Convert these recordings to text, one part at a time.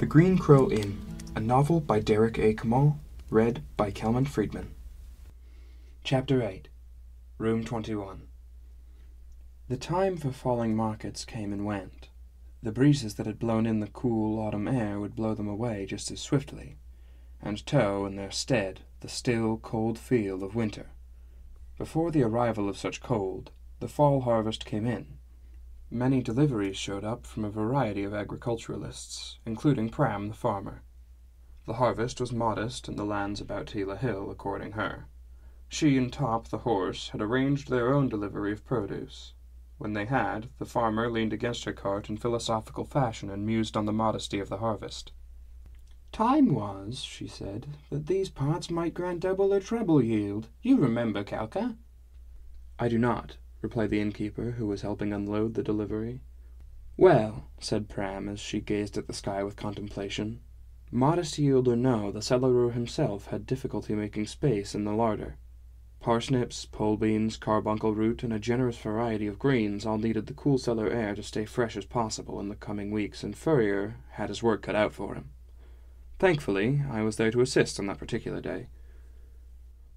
The Green Crow Inn, a novel by Derek A. Kamal, read by Kelman Friedman. Chapter 8. Room 21. The time for falling markets came and went. The breezes that had blown in the cool autumn air would blow them away just as swiftly, and tow in their stead the still, cold feel of winter. Before the arrival of such cold, the fall harvest came in. Many deliveries showed up from a variety of agriculturalists, including Pram the farmer. The harvest was modest in the lands about Tila Hill, according her. She and Top the horse had arranged their own delivery of produce. When they had, the farmer leaned against her cart in philosophical fashion and mused on the modesty of the harvest. "Time was," she said, "that these parts might grant double or treble yield. You remember, Calca?" "I do not," replied the innkeeper, who was helping unload the delivery. "Well," said Pram, as she gazed at the sky with contemplation, "modest yield or no, the cellarer himself had difficulty making space in the larder. Parsnips, pole beans, carbuncle root, and a generous variety of greens all needed the cool cellar air to stay fresh as possible in the coming weeks, and Furrier had his work cut out for him. Thankfully, I was there to assist on that particular day.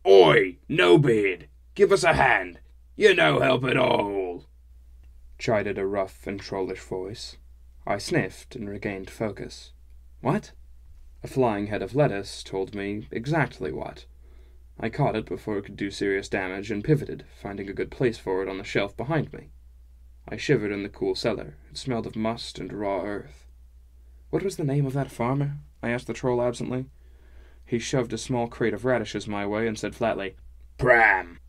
"Oi, no beard! Give us a hand! You're no help at all!" chided a rough and trollish voice. I sniffed and regained focus. What? A flying head of lettuce told me exactly what. I caught it before it could do serious damage and pivoted, finding a good place for it on the shelf behind me. I shivered in the cool cellar. It smelled of must and raw earth. "What was the name of that farmer?" I asked the troll absently. He shoved a small crate of radishes my way and said flatly, "Pram."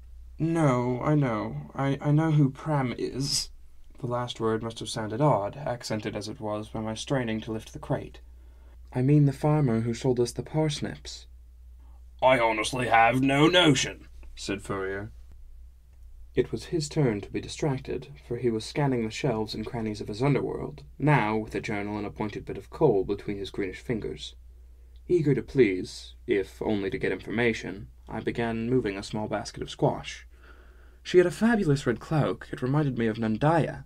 "No, I know. I know who Pram is." The last word must have sounded odd, accented as it was by my straining to lift the crate. "I mean the farmer who sold us the parsnips." "I honestly have no notion," said Furrier. It was his turn to be distracted, for he was scanning the shelves and crannies of his underworld, now with a journal and a pointed bit of coal between his greenish fingers. Eager to please, if only to get information, I began moving a small basket of squash. She had a fabulous red cloak. It reminded me of Nandaya.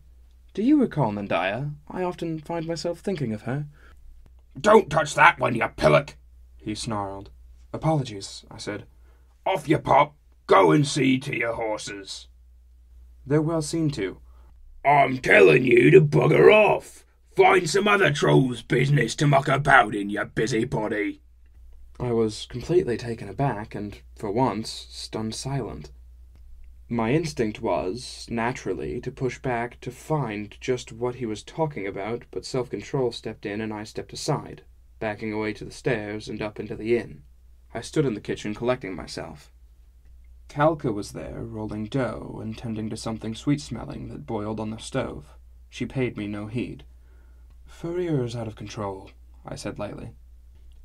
Do you recall Nandaya? I often find myself thinking of her. "Don't touch that one, you pillock!" he snarled. "Apologies," I said. "Off you pop! Go and see to your horses." "They're well seen to." "I'm telling you to bugger off! Find some other troll's business to muck about in, you busybody!" I was completely taken aback and, for once, stunned silent. My instinct was, naturally, to push back to find just what he was talking about, but self-control stepped in and I stepped aside, backing away to the stairs and up into the inn. I stood in the kitchen collecting myself. Calca was there, rolling dough and tending to something sweet-smelling that boiled on the stove. She paid me no heed. "Furrier is out of control," I said lightly.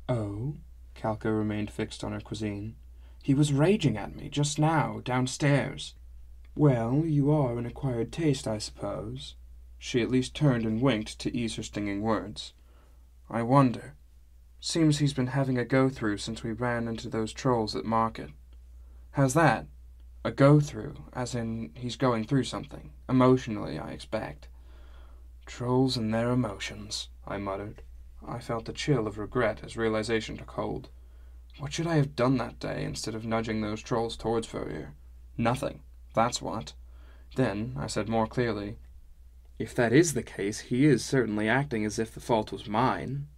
"Oh?" Calca remained fixed on her cuisine. "He was raging at me just now, downstairs." "Well, you are an acquired taste, I suppose." She at least turned and winked to ease her stinging words. "I wonder. Seems he's been having a go-through since we ran into those trolls at market." "How's that?" "A go-through, as in he's going through something. Emotionally, I expect." "Trolls and their emotions," I muttered. I felt a chill of regret as realization took hold. What should I have done that day instead of nudging those trolls towards Furrier? Nothing. That's what. Then I said more clearly, "If that is the case, he is certainly acting as if the fault was mine."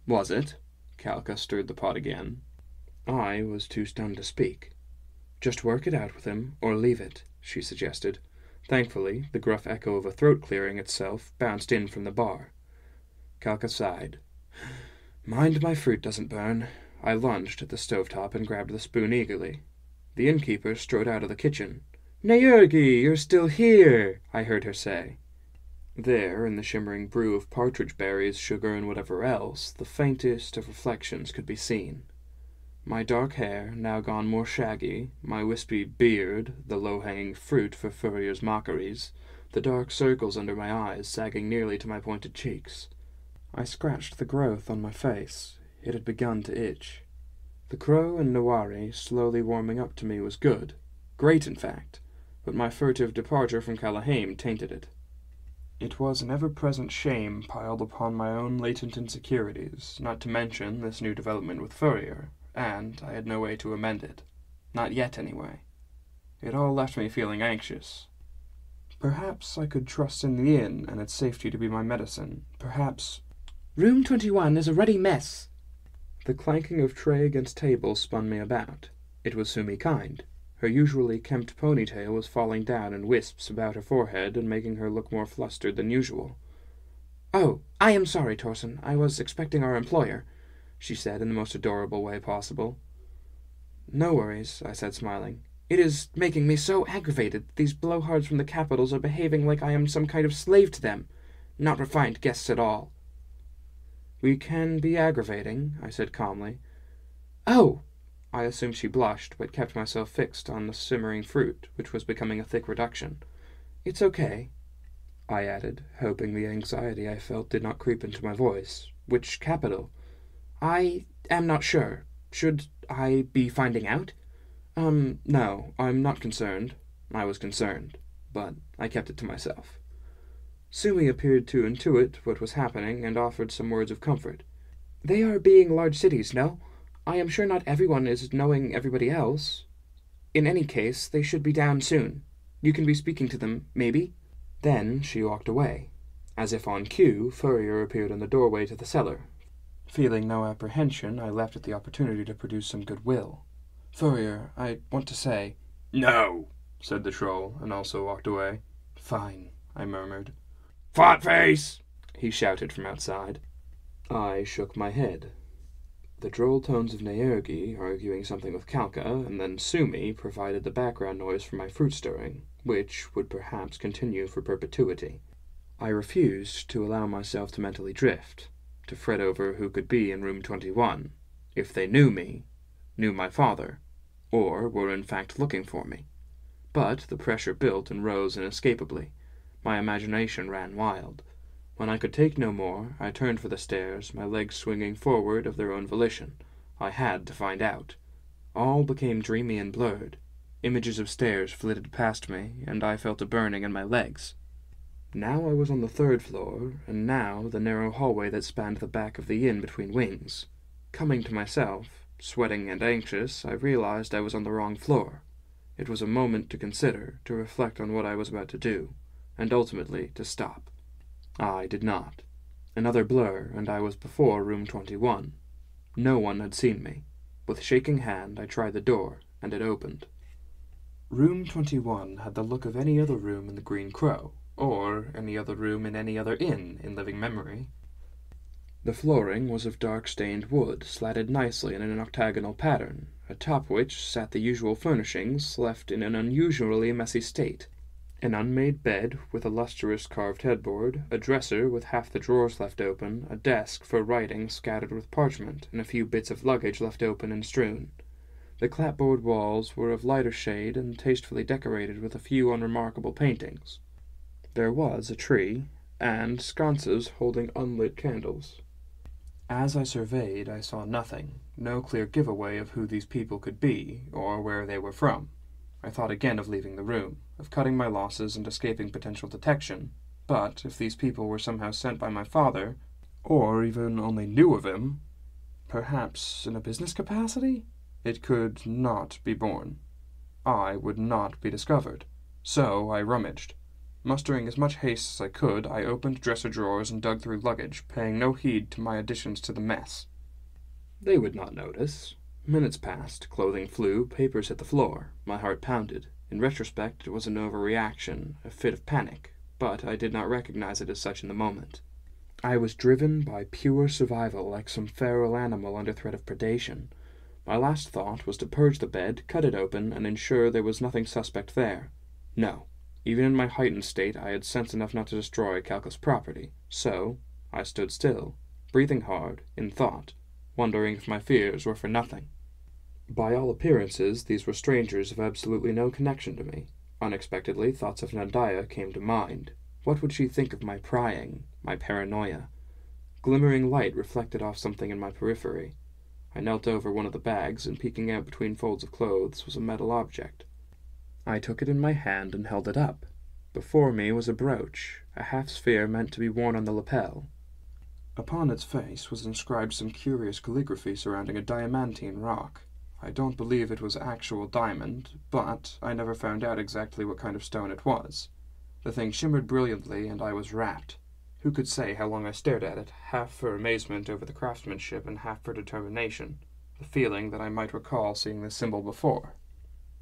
"Was it?" Calca stirred the pot again. I was too stunned to speak. "Just work it out with him, or leave it," she suggested. Thankfully, the gruff echo of a throat clearing itself bounced in from the bar. Calca sighed. "Mind my fruit doesn't burn." I lunged at the stovetop and grabbed the spoon eagerly. The innkeeper strode out of the kitchen. "Nayorgi, you're still here!" I heard her say. There, in the shimmering brew of partridge berries, sugar, and whatever else, the faintest of reflections could be seen. My dark hair, now gone more shaggy, my wispy beard, the low-hanging fruit for Furrier's mockeries, the dark circles under my eyes sagging nearly to my pointed cheeks. I scratched the growth on my face. It had begun to itch. The crow and Nawari slowly warming up to me was good. Great, in fact. But my furtive departure from Callahame tainted it. It was an ever-present shame piled upon my own latent insecurities, not to mention this new development with Furrier, and I had no way to amend it. Not yet, anyway. It all left me feeling anxious. Perhaps I could trust in the inn and its safety to be my medicine. Perhaps... Room 21 is a ruddy mess. The clanking of tray against table spun me about. It was Sumi Kind. Her usually kempt ponytail was falling down in wisps about her forehead and making her look more flustered than usual. "Oh, I am sorry, Torsen. I was expecting our employer," she said in the most adorable way possible. "No worries," I said, smiling. "It is making me so aggravated. These blowhards from the capitals are behaving like I am some kind of slave to them. Not refined guests at all." "We can be aggravating," I said calmly. "Oh!" I assumed she blushed, but kept myself fixed on the simmering fruit, which was becoming a thick reduction. "It's okay," I added, hoping the anxiety I felt did not creep into my voice. "Which capital?" "I am not sure. Should I be finding out?" No, I'm not concerned." I was concerned, but I kept it to myself. Sumi appeared to intuit what was happening and offered some words of comfort. "They are being large cities, no? I am sure not everyone is knowing everybody else. In any case, they should be down soon. You can be speaking to them, maybe?" Then she walked away. As if on cue, Furrier appeared in the doorway to the cellar. Feeling no apprehension, I leapt at the opportunity to produce some goodwill. "Furrier, I want to say—" "No," said the troll, and also walked away. "Fine," I murmured. "Fat face!" he shouted from outside. I shook my head. The droll tones of Naergi arguing something with Kalka, and then Sumi provided the background noise for my fruit stirring, which would perhaps continue for perpetuity. I refused to allow myself to mentally drift, to fret over who could be in room 21, if they knew me, knew my father, or were in fact looking for me. But the pressure built and rose inescapably. My imagination ran wild. When I could take no more, I turned for the stairs, my legs swinging forward of their own volition. I had to find out. All became dreamy and blurred. Images of stairs flitted past me, and I felt a burning in my legs. Now I was on the 3rd floor, and now the narrow hallway that spanned the back of the inn between wings. Coming to myself, sweating and anxious, I realized I was on the wrong floor. It was a moment to consider, to reflect on what I was about to do, and ultimately to stop. I did not. Another blur, and I was before room 21. No one had seen me. With shaking hand, I tried the door, and it opened. Room 21 had the look of any other room in the Green Crow, or any other room in any other inn in living memory. The flooring was of dark-stained wood, slatted nicely in an octagonal pattern, atop which sat the usual furnishings, left in an unusually messy state. An unmade bed with a lustrous carved headboard, a dresser with half the drawers left open, a desk for writing scattered with parchment, and a few bits of luggage left open and strewn. The clapboard walls were of lighter shade and tastefully decorated with a few unremarkable paintings. There was a tree, and sconces holding unlit candles. As I surveyed, I saw nothing, no clear giveaway of who these people could be, or where they were from. I thought again of leaving the room, of cutting my losses and escaping potential detection, but if these people were somehow sent by my father, or even only knew of him, perhaps in a business capacity, it could not be borne. I would not be discovered. So I rummaged. Mustering as much haste as I could, I opened dresser drawers and dug through luggage, paying no heed to my additions to the mess. They would not notice. Minutes passed, clothing flew, papers hit the floor. My heart pounded. In retrospect, it was an overreaction, a fit of panic, but I did not recognize it as such in the moment. I was driven by pure survival, like some feral animal under threat of predation. My last thought was to purge the bed, cut it open, and ensure there was nothing suspect there. No. Even in my heightened state, I had sense enough not to destroy Kalka's property. So, I stood still, breathing hard, in thought, wondering if my fears were for nothing. By all appearances, these were strangers of absolutely no connection to me. Unexpectedly, thoughts of Nandaya came to mind. What would she think of my prying, my paranoia? Glimmering light reflected off something in my periphery. I knelt over one of the bags, and peeking out between folds of clothes was a metal object. I took it in my hand and held it up. Before me was a brooch, a half-sphere meant to be worn on the lapel. Upon its face was inscribed some curious calligraphy surrounding a diamantine rock. I don't believe it was actual diamond, but I never found out exactly what kind of stone it was. The thing shimmered brilliantly, and I was rapt. Who could say how long I stared at it, half for amazement over the craftsmanship and half for determination, the feeling that I might recall seeing this symbol before.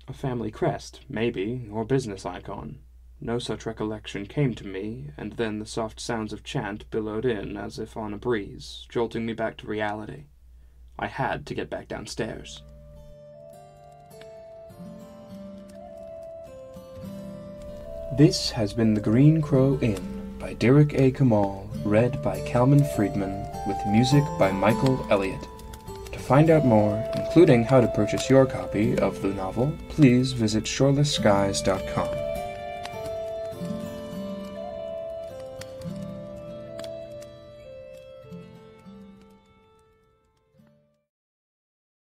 A family crest, maybe, or business icon. No such recollection came to me, and then the soft sounds of chant billowed in as if on a breeze, jolting me back to reality. I had to get back downstairs. This has been The Green Crow Inn by Derek A. Kamal, read by Calvin Friedman, with music by Michael Elliott. To find out more, including how to purchase your copy of the novel, please visit shorelessskies.com.